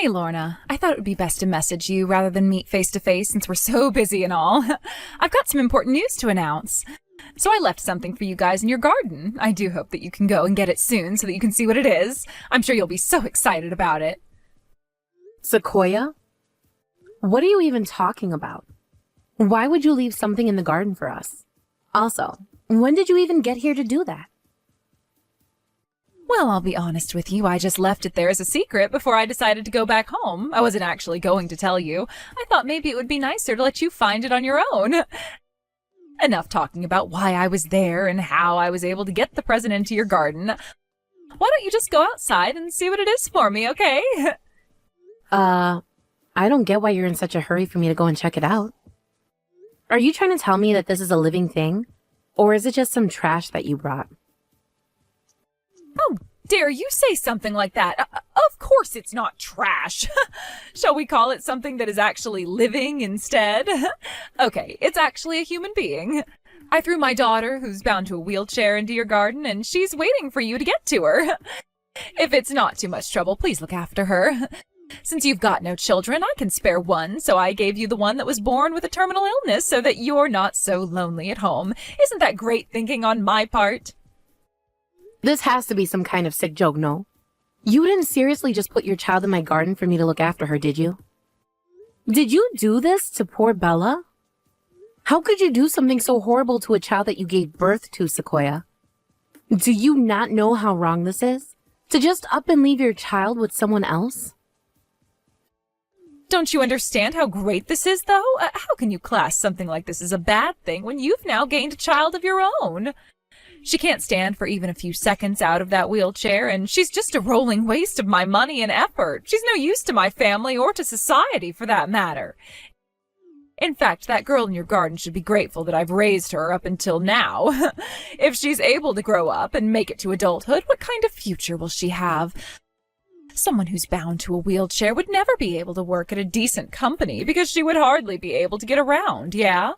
Hey, Lorna. I thought it would be best to message you rather than meet face to face since we're so busy and all. I've got some important news to announce. So I left something for you guys in your garden. I do hope that you can go and get it soon so that you can see what it is. I'm sure you'll be so excited about it. Sequoia? What are you even talking about? Why would you leave something in the garden for us? Also, when did you even get here to do that? Well, I'll be honest with you. I just left it there as a secret before I decided to go back home. I wasn't actually going to tell you. I thought maybe it would be nicer to let you find it on your own. Enough talking about why I was there and how I was able to get the present into your garden. Why don't you just go outside and see what it is for me, okay? I don't get why you're in such a hurry for me to go and check it out. Are you trying to tell me that this is a living thing? Or is it just some trash that you brought? Oh, dare you say something like that? Of course it's not trash. Shall we call it something that is actually living instead? Okay, it's actually a human being. I threw my daughter, who's bound to a wheelchair, into your garden, and she's waiting for you to get to her. If it's not too much trouble, please look after her. Since you've got no children, I can spare one, so I gave you the one that was born with a terminal illness so that you're not so lonely at home. Isn't that great thinking on my part? This has to be some kind of sick joke, no? You didn't seriously just put your child in my garden for me to look after her, did you? Did you do this to poor Bella? How could you do something so horrible to a child that you gave birth to, Sequoia? Do you not know how wrong this is? To just up and leave your child with someone else? Don't you understand how great this is, though? How can you class something like this as a bad thing when you've now gained a child of your own? She can't stand for even a few seconds out of that wheelchair, and she's just a rolling waste of my money and effort. She's no use to my family or to society, for that matter. In fact, that girl in your garden should be grateful that I've raised her up until now. If she's able to grow up and make it to adulthood, what kind of future will she have? Someone who's bound to a wheelchair would never be able to work at a decent company because she would hardly be able to get around, yeah?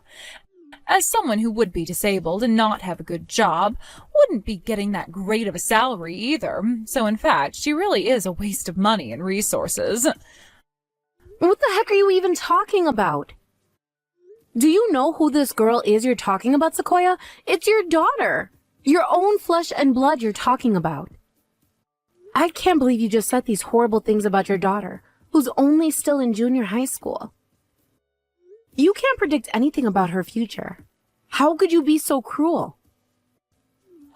As someone who would be disabled and not have a good job, wouldn't be getting that great of a salary either. So in fact, she really is a waste of money and resources. What the heck are you even talking about? Do you know who this girl is you're talking about, Sequoia? It's your daughter. Your own flesh and blood you're talking about. I can't believe you just said these horrible things about your daughter, who's only still in junior high school. You can't predict anything about her future. How could you be so cruel?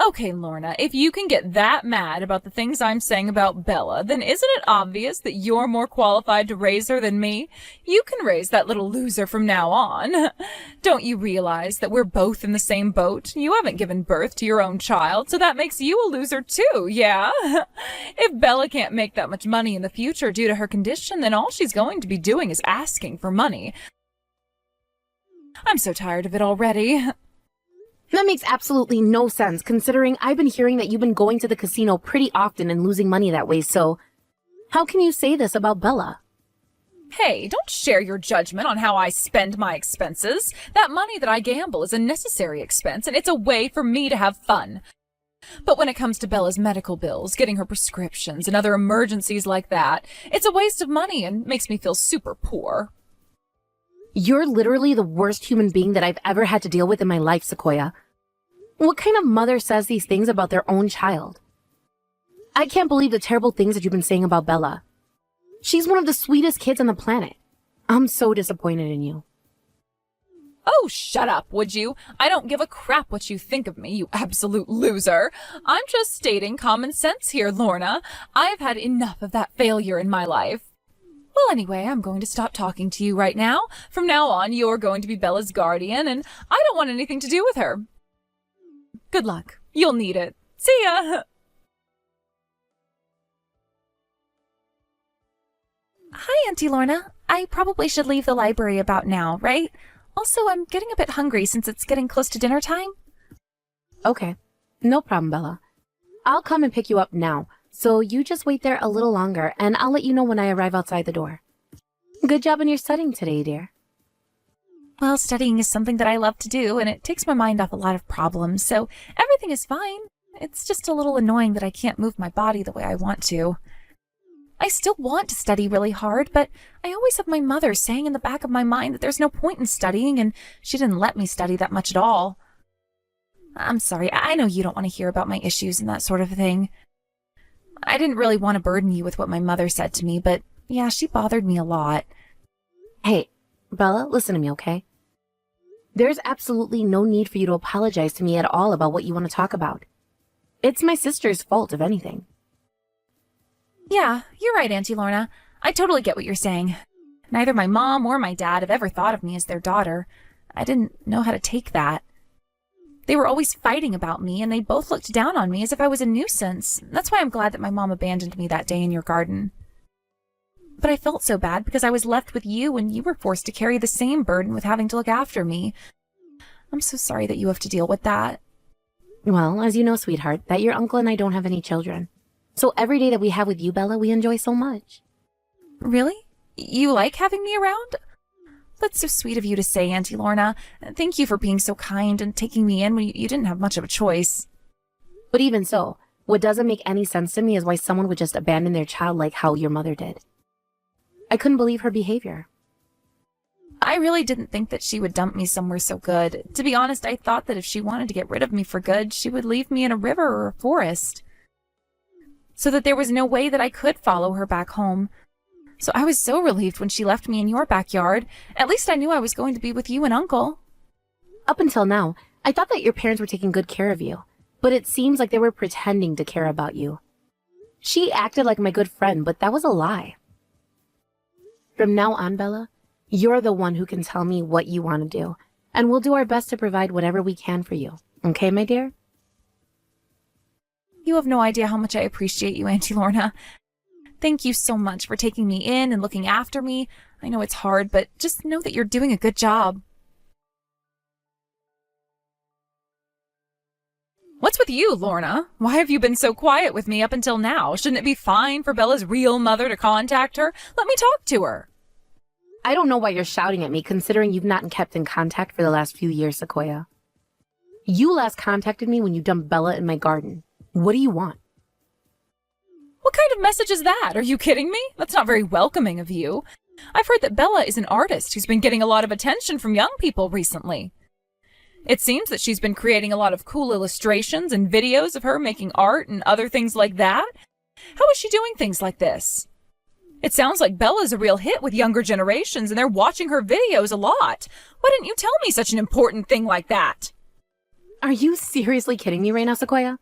Okay, Lorna, if you can get that mad about the things I'm saying about Bella, then isn't it obvious that you're more qualified to raise her than me? You can raise that little loser from now on. Don't you realize that we're both in the same boat? You haven't given birth to your own child, so that makes you a loser too, yeah? If Bella can't make that much money in the future due to her condition, then all she's going to be doing is asking for money. I'm so tired of it already. That makes absolutely no sense, considering I've been hearing that you've been going to the casino pretty often and losing money that way, so how can you say this about Bella? Hey, don't share your judgment on how I spend my expenses. That money that I gamble is a necessary expense, and it's a way for me to have fun. But when it comes to Bella's medical bills, getting her prescriptions, and other emergencies like that, it's a waste of money and makes me feel super poor. You're literally the worst human being that I've ever had to deal with in my life, Sequoia. What kind of mother says these things about their own child? I can't believe the terrible things that you've been saying about Bella. She's one of the sweetest kids on the planet. I'm so disappointed in you. Oh, shut up, would you? I don't give a crap what you think of me, you absolute loser. I'm just stating common sense here, Lorna. I've had enough of that failure in my life. Well, anyway, I'm going to stop talking to you right now. From now on, you're going to be Bella's guardian, and I don't want anything to do with her. Good luck. You'll need it. See ya! Hi, Auntie Lorna. I probably should leave the library about now, right? Also, I'm getting a bit hungry since it's getting close to dinner time. Okay. No problem, Bella. I'll come and pick you up now. So you just wait there a little longer, and I'll let you know when I arrive outside the door. Good job on your studying today, dear. Well, studying is something that I love to do, and it takes my mind off a lot of problems, so everything is fine. It's just a little annoying that I can't move my body the way I want to. I still want to study really hard, but I always have my mother saying in the back of my mind that there's no point in studying, and she didn't let me study that much at all. I'm sorry, I know you don't want to hear about my issues and that sort of thing. I didn't really want to burden you with what my mother said to me, but yeah, she bothered me a lot. Hey, Bella, listen to me, okay? There's absolutely no need for you to apologize to me at all about what you want to talk about. It's my sister's fault, if anything. Yeah, you're right, Auntie Lorna. I totally get what you're saying. Neither my mom or my dad have ever thought of me as their daughter. I didn't know how to take that. They were always fighting about me, and they both looked down on me as if I was a nuisance. That's why I'm glad that my mom abandoned me that day in your garden. But I felt so bad because I was left with you and you were forced to carry the same burden with having to look after me. I'm so sorry that you have to deal with that. Well, as you know, sweetheart, that your uncle and I don't have any children. So every day that we have with you, Bella, we enjoy so much. Really? You like having me around? That's so sweet of you to say, Auntie Lorna. Thank you for being so kind and taking me in when you didn't have much of a choice. But even so, what doesn't make any sense to me is why someone would just abandon their child like how your mother did. I couldn't believe her behavior. I really didn't think that she would dump me somewhere so good. To be honest, I thought that if she wanted to get rid of me for good, she would leave me in a river or a forest. So that there was no way that I could follow her back home. So I was so relieved when she left me in your backyard. At least I knew I was going to be with you and Uncle. Up until now, I thought that your parents were taking good care of you, but it seems like they were pretending to care about you. She acted like my good friend, but that was a lie. From now on, Bella, you're the one who can tell me what you want to do, and we'll do our best to provide whatever we can for you. Okay, my dear? You have no idea how much I appreciate you, Auntie Lorna. Thank you so much for taking me in and looking after me. I know it's hard, but just know that you're doing a good job. What's with you, Lorna? Why have you been so quiet with me up until now? Shouldn't it be fine for Bella's real mother to contact her? Let me talk to her. I don't know why you're shouting at me, considering you've not kept in contact for the last few years, Sequoia. You last contacted me when you dumped Bella in my garden. What do you want? What kind of message is that? Are you kidding me? That's not very welcoming of you. I've heard that Bella is an artist who's been getting a lot of attention from young people recently. It seems that she's been creating a lot of cool illustrations and videos of her making art and other things like that. How is she doing things like this? It sounds like Bella's a real hit with younger generations and they're watching her videos a lot. Why didn't you tell me such an important thing like that? Are you seriously kidding me right now, Sequoia?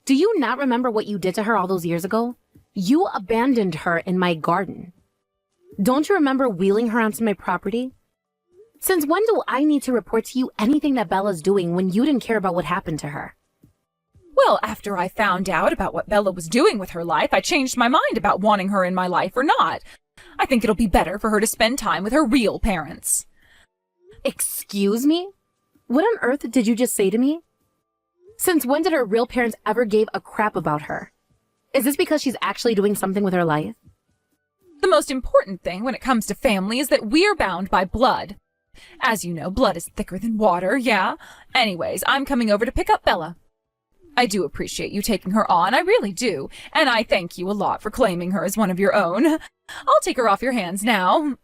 Do you not remember what you did to her all those years ago? You abandoned her in my garden. Don't you remember wheeling her onto my property? Since when do I need to report to you anything that Bella's doing when you didn't care about what happened to her? Well, after I found out about what Bella was doing with her life, I changed my mind about wanting her in my life or not. I think it'll be better for her to spend time with her real parents. Excuse me? What on earth did you just say to me? Since when did her real parents ever give a crap about her? Is this because she's actually doing something with her life? The most important thing when it comes to family is that we're bound by blood. As you know, blood is thicker than water, yeah? Anyways, I'm coming over to pick up Bella. I do appreciate you taking her on, I really do, and I thank you a lot for claiming her as one of your own. I'll take her off your hands now.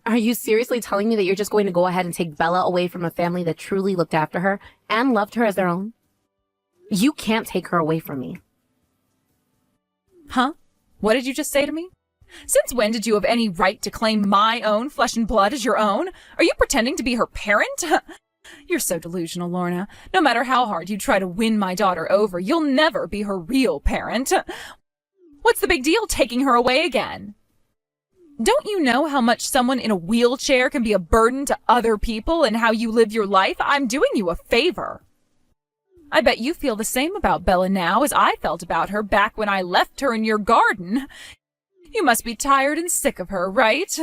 Are you seriously telling me that you're just going to go ahead and take Bella away from a family that truly looked after her and loved her as their own? You can't take her away from me. Huh? What did you just say to me? Since when did you have any right to claim my own flesh and blood as your own? Are you pretending to be her parent? You're so delusional, Lorna. No matter how hard you try to win my daughter over, you'll never be her real parent. What's the big deal taking her away again? Don't you know how much someone in a wheelchair can be a burden to other people and how you live your life? I'm doing you a favor. I bet you feel the same about Bella now as I felt about her back when I left her in your garden. You must be tired and sick of her, right?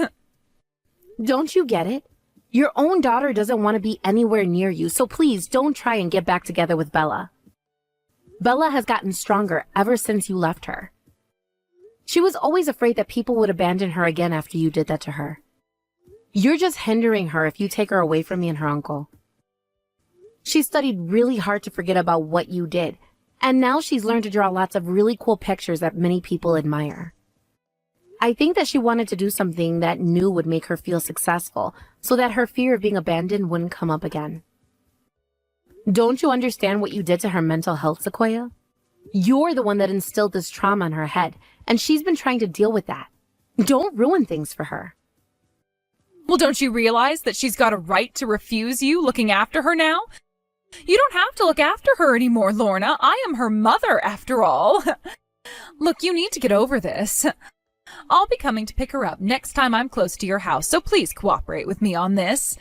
Don't you get it? Your own daughter doesn't want to be anywhere near you, so please don't try and get back together with Bella. Bella has gotten stronger ever since you left her. She was always afraid that people would abandon her again after you did that to her. You're just hindering her if you take her away from me and her uncle. She studied really hard to forget about what you did, and now she's learned to draw lots of really cool pictures that many people admire. I think that she wanted to do something that knew would make her feel successful, so that her fear of being abandoned wouldn't come up again. Don't you understand what you did to her mental health, Sequoia? You're the one that instilled this trauma in her head, and she's been trying to deal with that. Don't ruin things for her. Well, don't you realize that she's got a right to refuse you looking after her now? You don't have to look after her anymore, Lorna. I am her mother, after all. Look, you need to get over this. I'll be coming to pick her up next time I'm close to your house, so please cooperate with me on this.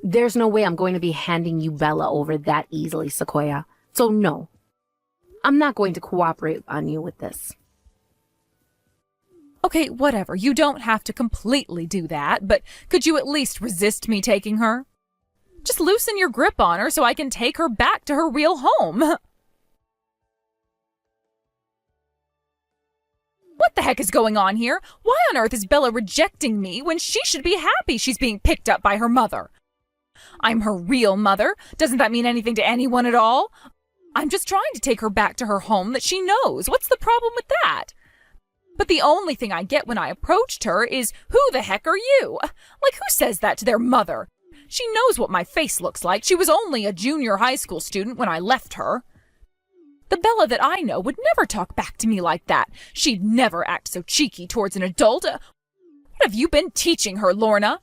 There's no way I'm going to be handing you Bella over that easily, Sequoia. So no, I'm not going to cooperate on you with this. Okay, whatever. You don't have to completely do that, but could you at least resist me taking her? Just loosen your grip on her so I can take her back to her real home. What the heck is going on here? Why on earth is Bella rejecting me when she should be happy she's being picked up by her mother? I'm her real mother. Doesn't that mean anything to anyone at all? I'm just trying to take her back to her home that she knows. What's the problem with that? But the only thing I get when I approached her is, who the heck are you? Like, who says that to their mother? She knows what my face looks like. She was only a junior high school student when I left her. The Bella that I know would never talk back to me like that. She'd never act so cheeky towards an adult. What have you been teaching her, Lorna?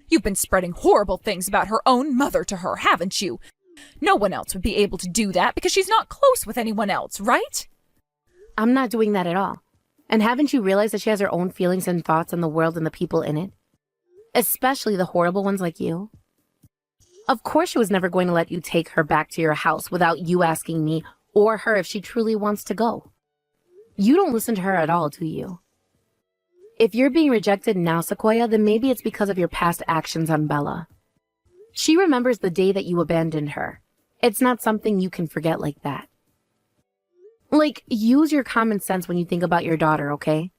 You've been spreading horrible things about her own mother to her, haven't you? No one else would be able to do that because she's not close with anyone else, right? I'm not doing that at all. And haven't you realized that she has her own feelings and thoughts on the world and the people in it? Especially the horrible ones like you. Of course she was never going to let you take her back to your house without you asking me or her if she truly wants to go. You don't listen to her at all, do you? If you're being rejected now, Sequoia, then maybe it's because of your past actions on Bella. She remembers the day that you abandoned her. It's not something you can forget like that. Like, use your common sense when you think about your daughter, okay?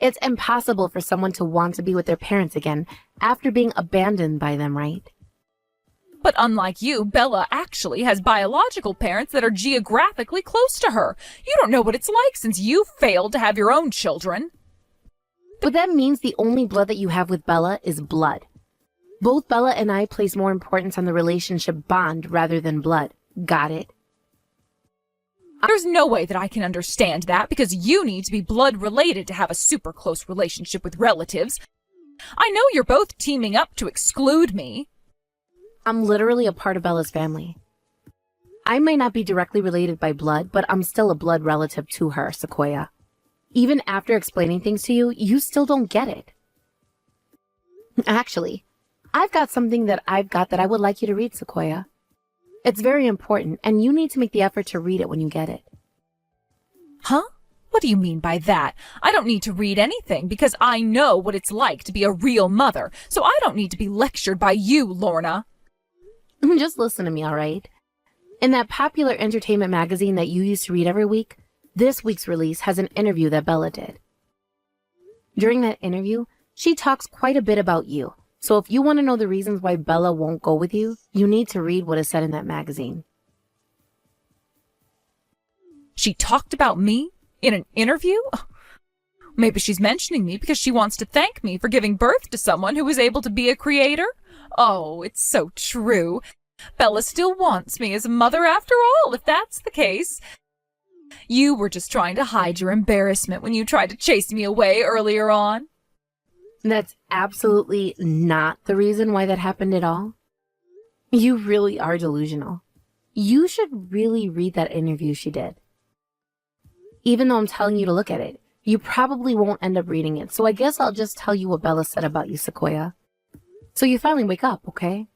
It's impossible for someone to want to be with their parents again after being abandoned by them, right? But unlike you, Bella actually has biological parents that are geographically close to her. You don't know what it's like since you failed to have your own children. But that means the only blood that you have with Bella is blood. Both Bella and I place more importance on the relationship bond rather than blood. Got it? There's no way that I can understand that because you need to be blood related to have a super close relationship with relatives. I know you're both teaming up to exclude me. I'm literally a part of Bella's family. I might not be directly related by blood, but I'm still a blood relative to her, Sequoia. Even after explaining things to you, you still don't get it. Actually, I've got something that I would like you to read, Sequoia. It's very important, and you need to make the effort to read it when you get it. Huh? What do you mean by that? I don't need to read anything because I know what it's like to be a real mother, so I don't need to be lectured by you, Lorna. Just listen to me, all right? In that popular entertainment magazine that you used to read every week, this week's release has an interview that Bella did. During that interview, she talks quite a bit about you. So if you want to know the reasons why Bella won't go with you, you need to read what is said in that magazine. She talked about me in an interview? Maybe she's mentioning me because she wants to thank me for giving birth to someone who was able to be a creator? Oh, it's so true. Bella still wants me as a mother after all, if that's the case. You were just trying to hide your embarrassment when you tried to chase me away earlier on. That's absolutely not the reason why that happened at all. You really are delusional. You should really read that interview she did. Even though I'm telling you to look at it, you probably won't end up reading it, so I guess I'll just tell you what Bella said about you, Sequoia. So you finally wake up, okay?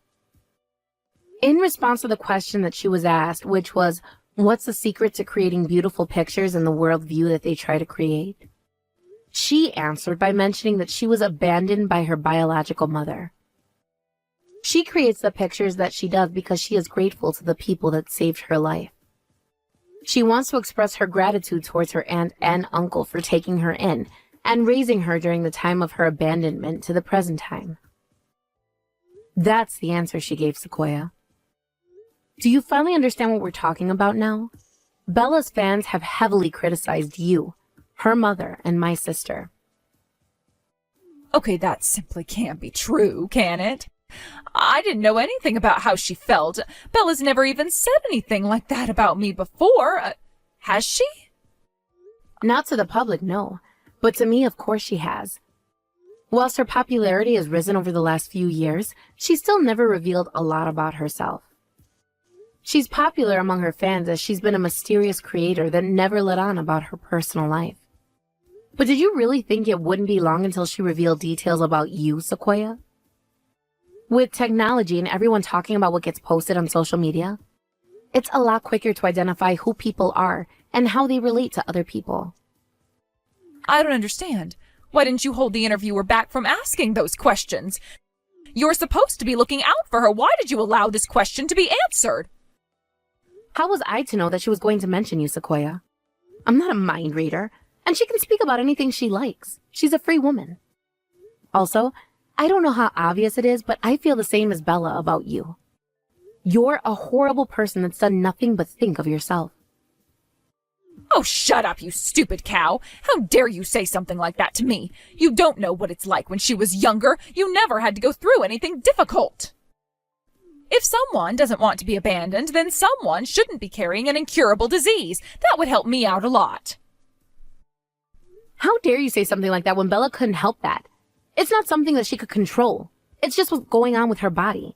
In response to the question that she was asked, which was, what's the secret to creating beautiful pictures in the worldview that they try to create? She answered by mentioning that she was abandoned by her biological mother. She creates the pictures that she does because she is grateful to the people that saved her life. She wants to express her gratitude towards her aunt and uncle for taking her in and raising her during the time of her abandonment to the present time. That's the answer she gave Sequoia. Do you finally understand what we're talking about now? Bella's fans have heavily criticized you, her mother, and my sister. Okay, that simply can't be true, can it? I didn't know anything about how she felt. Bella's never even said anything like that about me before. Has she? Not to the public, no. But to me, of course she has. Whilst her popularity has risen over the last few years, she's still never revealed a lot about herself. She's popular among her fans as she's been a mysterious creator that never let on about her personal life. But did you really think it wouldn't be long until she revealed details about you, Sequoia? With technology and everyone talking about what gets posted on social media, it's a lot quicker to identify who people are and how they relate to other people. I don't understand. Why didn't you hold the interviewer back from asking those questions? You're supposed to be looking out for her. Why did you allow this question to be answered? How was I to know that she was going to mention you, Sequoia? I'm not a mind reader, and she can speak about anything she likes. She's a free woman. Also, I don't know how obvious it is, but I feel the same as Bella about you. You're a horrible person that's done nothing but think of yourself. Oh, shut up, you stupid cow. How dare you say something like that to me? You don't know what it's like when she was younger. You never had to go through anything difficult. If someone doesn't want to be abandoned, then someone shouldn't be carrying an incurable disease. That would help me out a lot. How dare you say something like that when Bella couldn't help that? It's not something that she could control. It's just what's going on with her body.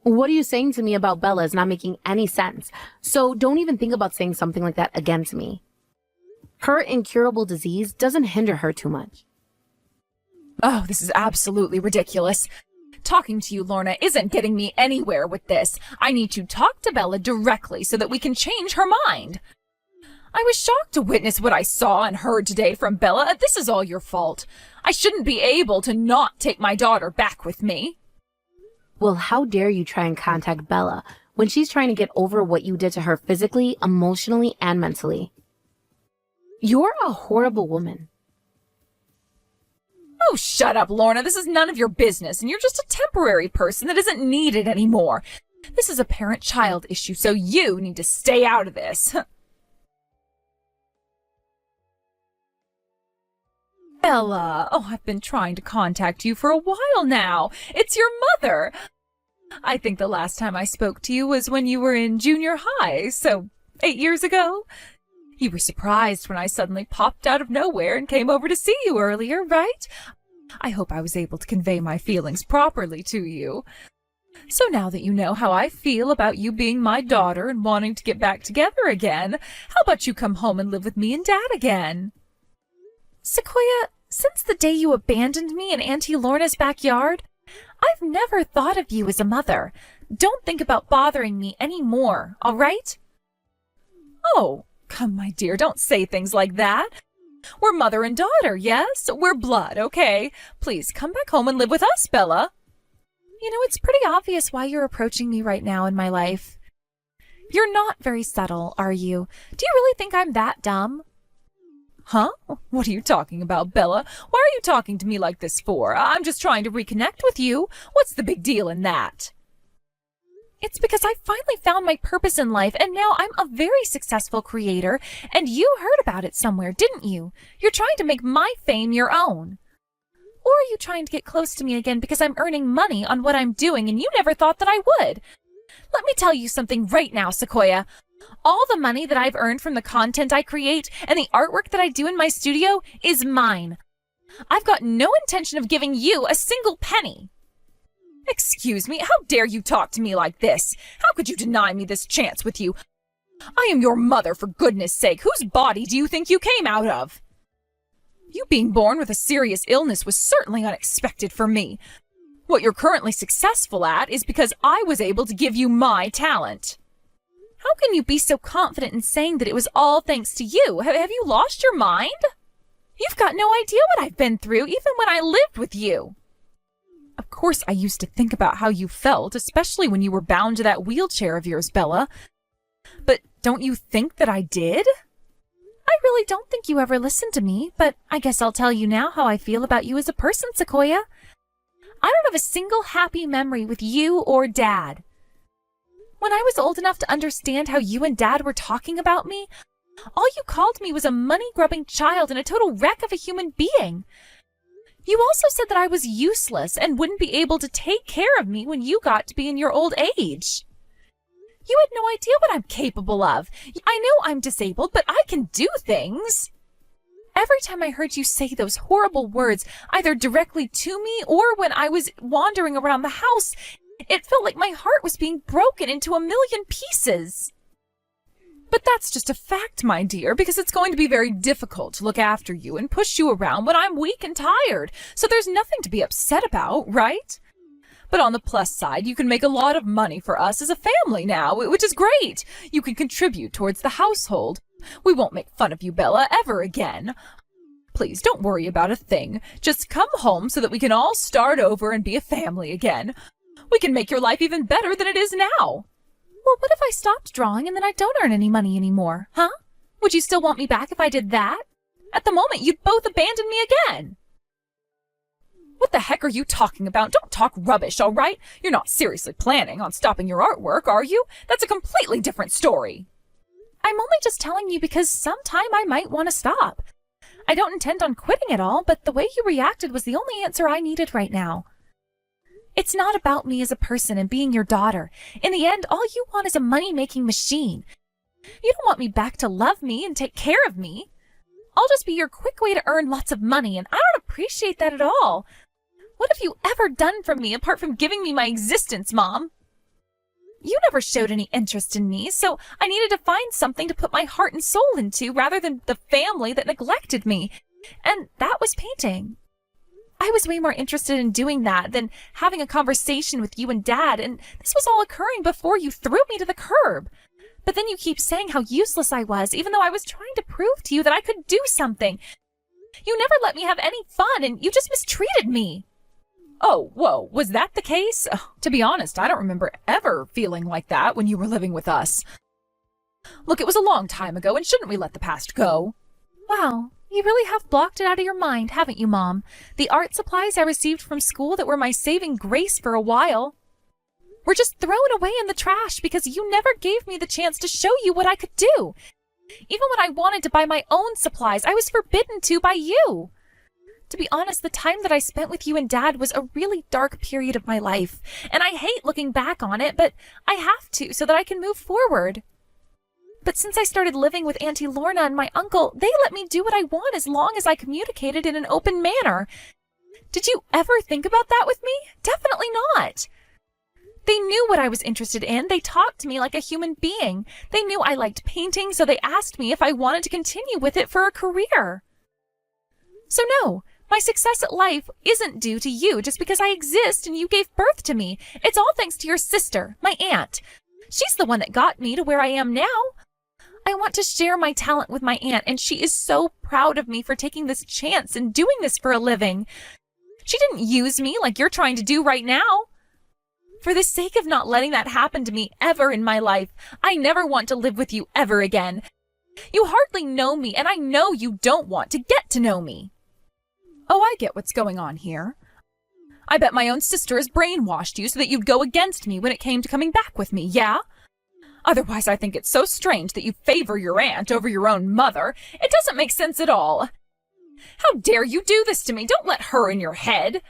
What are you saying to me about Bella is not making any sense, so don't even think about saying something like that again to me. Her incurable disease doesn't hinder her too much. Oh, this is absolutely ridiculous. Talking to you, Lorna, isn't getting me anywhere with this. I need to talk to Bella directly so that we can change her mind. I was shocked to witness what I saw and heard today from Bella. This is all your fault. I shouldn't be able to not take my daughter back with me. Well, how dare you try and contact Bella when she's trying to get over what you did to her physically, emotionally, and mentally? You're a horrible woman. Oh, shut up, Lorna. This is none of your business, and you're just a temporary person that isn't needed anymore. This is a parent-child issue, so you need to stay out of this. Bella, oh, I've been trying to contact you for a while now. It's your mother. I think the last time I spoke to you was when you were in junior high, so 8 years ago. You were surprised when I suddenly popped out of nowhere and came over to see you earlier, right? I hope I was able to convey my feelings properly to you. So now that you know how I feel about you being my daughter and wanting to get back together again, how about you come home and live with me and Dad again? Sequoia, since the day you abandoned me in Auntie Lorna's backyard, I've never thought of you as a mother. Don't think about bothering me any more, all right? Oh, come, my dear, don't say things like that. We're mother and daughter, yes? We're blood, okay? Please come back home and live with us, Bella. You know, it's pretty obvious why you're approaching me right now in my life. You're not very subtle, are you? Do you really think I'm that dumb? Huh? What are you talking about, Bella? Why are you talking to me like this for? I'm just trying to reconnect with you. What's the big deal in that? It's because I finally found my purpose in life, and now I'm a very successful creator, and you heard about it somewhere, didn't you? You're trying to make my fame your own. Or are you trying to get close to me again because I'm earning money on what I'm doing, and you never thought that I would? Let me tell you something right now, Sequoia. All the money that I've earned from the content I create and the artwork that I do in my studio is mine. I've got no intention of giving you a single penny. Excuse me, how dare you talk to me like this? How could you deny me this chance with you? I am your mother, for goodness sake. Whose body do you think you came out of? You being born with a serious illness was certainly unexpected for me. What you're currently successful at is because I was able to give you my talent. How can you be so confident in saying that it was all thanks to you? Have you lost your mind? You've got no idea what I've been through, even when I lived with you. Of course, I used to think about how you felt, especially when you were bound to that wheelchair of yours, Bella. But don't you think that I did? I really don't think you ever listened to me, but I guess I'll tell you now how I feel about you as a person, Sequoia. I don't have a single happy memory with you or Dad. When I was old enough to understand how you and Dad were talking about me, all you called me was a money-grubbing child and a total wreck of a human being. You also said that I was useless and wouldn't be able to take care of me when you got to be in your old age. You had no idea what I'm capable of. I know I'm disabled, but I can do things. Every time I heard you say those horrible words, either directly to me or when I was wandering around the house, it felt like my heart was being broken into a million pieces. But that's just a fact, my dear, because it's going to be very difficult to look after you and push you around when I'm weak and tired, so there's nothing to be upset about, right? But on the plus side, you can make a lot of money for us as a family now, which is great. You can contribute towards the household. We won't make fun of you, Bella, ever again. Please don't worry about a thing. Just come home so that we can all start over and be a family again. We can make your life even better than it is now. Well, what if I stopped drawing and then I don't earn any money anymore, huh? Would you still want me back if I did that? At the moment, you'd both abandon me again. What the heck are you talking about? Don't talk rubbish, all right? You're not seriously planning on stopping your artwork, are you? That's a completely different story. I'm only just telling you because sometime I might want to stop. I don't intend on quitting at all, but the way you reacted was the only answer I needed right now. It's not about me as a person and being your daughter. In the end, all you want is a money-making machine. You don't want me back to love me and take care of me. I'll just be your quick way to earn lots of money, and I don't appreciate that at all. What have you ever done for me apart from giving me my existence, Mom? You never showed any interest in me, so I needed to find something to put my heart and soul into rather than the family that neglected me. And that was painting. I was way more interested in doing that than having a conversation with you and Dad, and this was all occurring before you threw me to the curb. But then you keep saying how useless I was, even though I was trying to prove to you that I could do something. You never let me have any fun, and you just mistreated me. Oh, whoa, was that the case? To be honest, I don't remember ever feeling like that when you were living with us. Look, it was a long time ago, and shouldn't we let the past go? Wow. You really have blocked it out of your mind, haven't you, Mom? The art supplies I received from school that were my saving grace for a while were just thrown away in the trash because you never gave me the chance to show you what I could do. Even when I wanted to buy my own supplies, I was forbidden to by you. To be honest, the time that I spent with you and Dad was a really dark period of my life, and I hate looking back on it, but I have to so that I can move forward. But since I started living with Auntie Lorna and my uncle, they let me do what I want as long as I communicated in an open manner. Did you ever think about that with me? Definitely not. They knew what I was interested in. They talked to me like a human being. They knew I liked painting, so they asked me if I wanted to continue with it for a career. So no, my success at life isn't due to you just because I exist and you gave birth to me. It's all thanks to your sister, my aunt. She's the one that got me to where I am now. I want to share my talent with my aunt, and she is so proud of me for taking this chance and doing this for a living. She didn't use me like you're trying to do right now. For the sake of not letting that happen to me ever in my life, I never want to live with you ever again. You hardly know me, and I know you don't want to get to know me. Oh, I get what's going on here. I bet my own sister has brainwashed you so that you'd go against me when it came to coming back with me, yeah? Otherwise, I think it's so strange that you favor your aunt over your own mother. It doesn't make sense at all. How dare you do this to me? Don't let her in your head.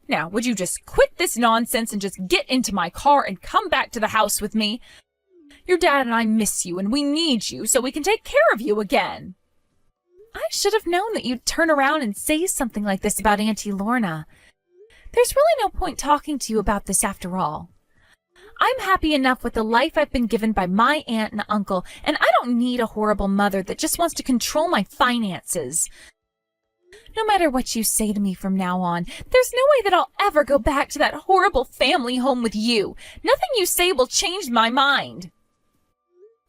Now, would you just quit this nonsense and just get into my car and come back to the house with me? Your dad and I miss you, and we need you so we can take care of you again. I should have known that you'd turn around and say something like this about Auntie Lorna. There's really no point talking to you about this after all. I'm happy enough with the life I've been given by my aunt and uncle, and I don't need a horrible mother that just wants to control my finances. No matter what you say to me from now on, there's no way that I'll ever go back to that horrible family home with you. Nothing you say will change my mind.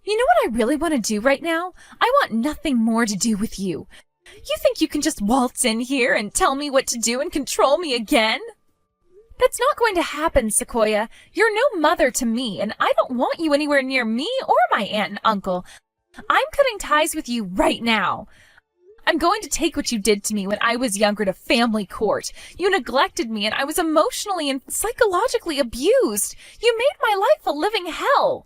You know what I really want to do right now? I want nothing more to do with you. You think you can just waltz in here and tell me what to do and control me again? That's not going to happen, Sequoia. You're no mother to me, and I don't want you anywhere near me or my aunt and uncle. I'm cutting ties with you right now. I'm going to take what you did to me when I was younger to family court. You neglected me, and I was emotionally and psychologically abused. You made my life a living hell.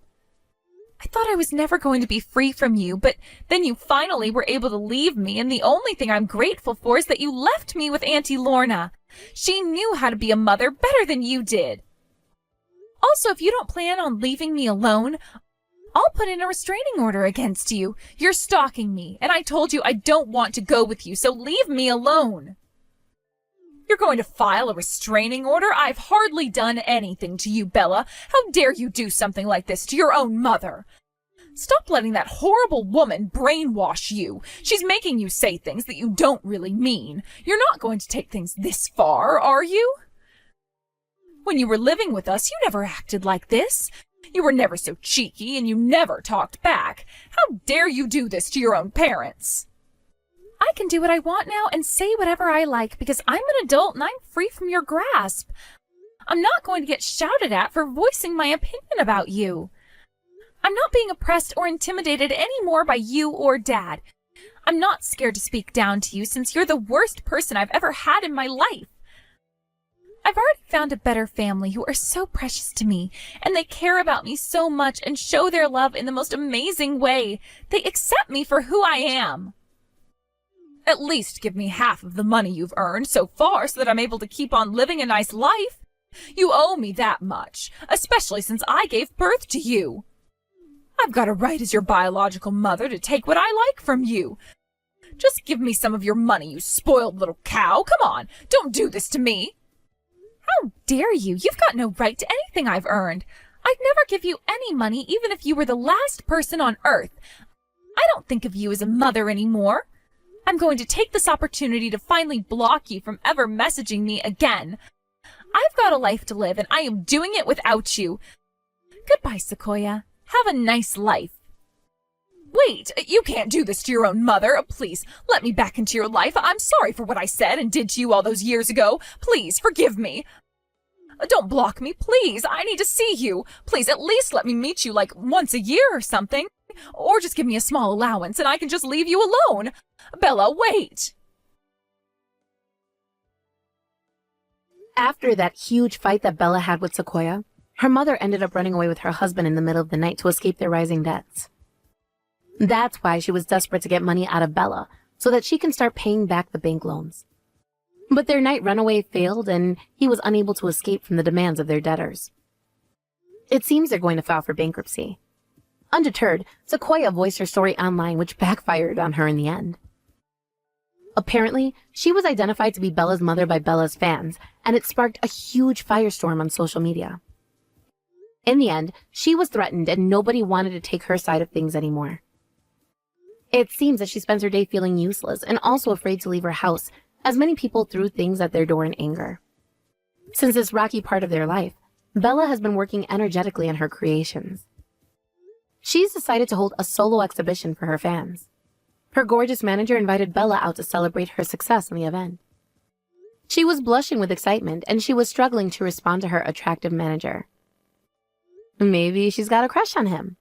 I thought I was never going to be free from you, but then you finally were able to leave me, and the only thing I'm grateful for is that you left me with Auntie Lorna. She knew how to be a mother better than you did. Also, if you don't plan on leaving me alone, I'll put in a restraining order against you. You're stalking me, and I told you I don't want to go with you, so leave me alone. You're going to file a restraining order? I've hardly done anything to you, Bella. How dare you do something like this to your own mother? Stop letting that horrible woman brainwash you. She's making you say things that you don't really mean. You're not going to take things this far, are you? When you were living with us, you never acted like this. You were never so cheeky, and you never talked back. How dare you do this to your own parents? I can do what I want now and say whatever I like because I'm an adult and I'm free from your grasp. I'm not going to get shouted at for voicing my opinion about you. I'm not being oppressed or intimidated anymore by you or Dad. I'm not scared to speak down to you since you're the worst person I've ever had in my life. I've already found a better family who are so precious to me, and they care about me so much and show their love in the most amazing way. They accept me for who I am. At least give me half of the money you've earned so far so that I'm able to keep on living a nice life. You owe me that much, especially since I gave birth to you. I've got a right as your biological mother to take what I like from you. Just give me some of your money, you spoiled little cow. Come on, don't do this to me. How dare you? You've got no right to anything I've earned. I'd never give you any money even if you were the last person on earth. I don't think of you as a mother anymore. I'm going to take this opportunity to finally block you from ever messaging me again. I've got a life to live, and I am doing it without you. Goodbye, Sequoia. Have a nice life. Wait, you can't do this to your own mother. Please, let me back into your life. I'm sorry for what I said and did to you all those years ago. Please, forgive me. Don't block me, please. I need to see you. Please, at least let me meet you like once a year or something. Or just give me a small allowance and I can just leave you alone. Bella, wait. After that huge fight that Bella had with Sequoia, her mother ended up running away with her husband in the middle of the night to escape their rising debts. That's why she was desperate to get money out of Bella, so that she can start paying back the bank loans. But their night runaway failed, and he was unable to escape from the demands of their debtors. It seems they're going to file for bankruptcy. Undeterred, Sequoia voiced her story online, which backfired on her in the end. Apparently, she was identified to be Bella's mother by Bella's fans, and it sparked a huge firestorm on social media. In the end, she was threatened and nobody wanted to take her side of things anymore. It seems that she spends her day feeling useless and also afraid to leave her house, as many people threw things at their door in anger. Since this rocky part of their life, Bella has been working energetically on her creations. She's decided to hold a solo exhibition for her fans. Her gorgeous manager invited Bella out to celebrate her success in the event. She was blushing with excitement, and she was struggling to respond to her attractive manager. Maybe she's got a crush on him.